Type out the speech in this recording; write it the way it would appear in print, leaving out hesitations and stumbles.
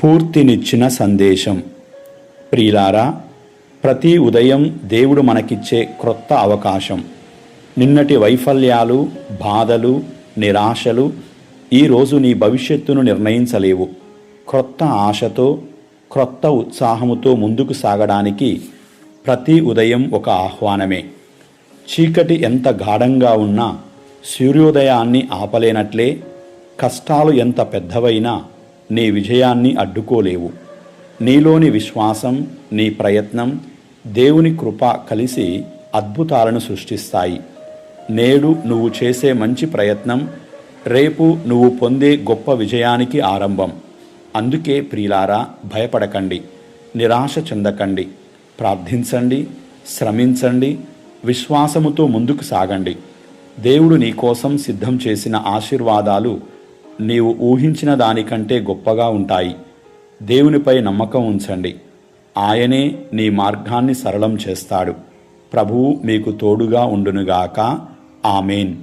స్ఫూర్తినిచ్చిన సందేశం. ప్రియులారా, ప్రతి ఉదయం దేవుడు మనకిచ్చే క్రొత్త అవకాశం. నిన్నటి వైఫల్యాలు, బాధలు, నిరాశలు ఈరోజు నీ భవిష్యత్తును నిర్ణయించలేవు. క్రొత్త ఆశతో, క్రొత్త ఉత్సాహముతో ముందుకు సాగడానికి ప్రతి ఉదయం ఒక ఆహ్వానమే. చీకటి ఎంత గాఢంగా ఉన్నా సూర్యోదయాన్ని ఆపలేనట్లే కష్టాలు ఎంత పెద్దవైనా నీ విజయాన్ని అడ్డుకోలేవు. నీలోని విశ్వాసం, నీ ప్రయత్నం, దేవుని కృప కలిసి అద్భుతాలను సృష్టిస్తాయి. నేడు నువ్వు చేసే మంచి ప్రయత్నం రేపు నువ్వు పొందే గొప్ప విజయానికి ఆరంభం. అందుకే ప్రియులారా, భయపడకండి, నిరాశ చెందకండి. ప్రార్థించండి, శ్రమించండి, విశ్వాసముతో ముందుకు సాగండి. దేవుడు నీ కోసం సిద్ధం చేసిన ఆశీర్వాదాలు నీవు ఊహించిన దానికంటే గొప్పగా ఉంటాయి. దేవునిపై నమ్మకం ఉంచండి. ఆయనే నీ మార్గాన్ని సరళం చేస్తాడు. ప్రభువు మీకు తోడుగా ఉండునుగాక. ఆమేన్.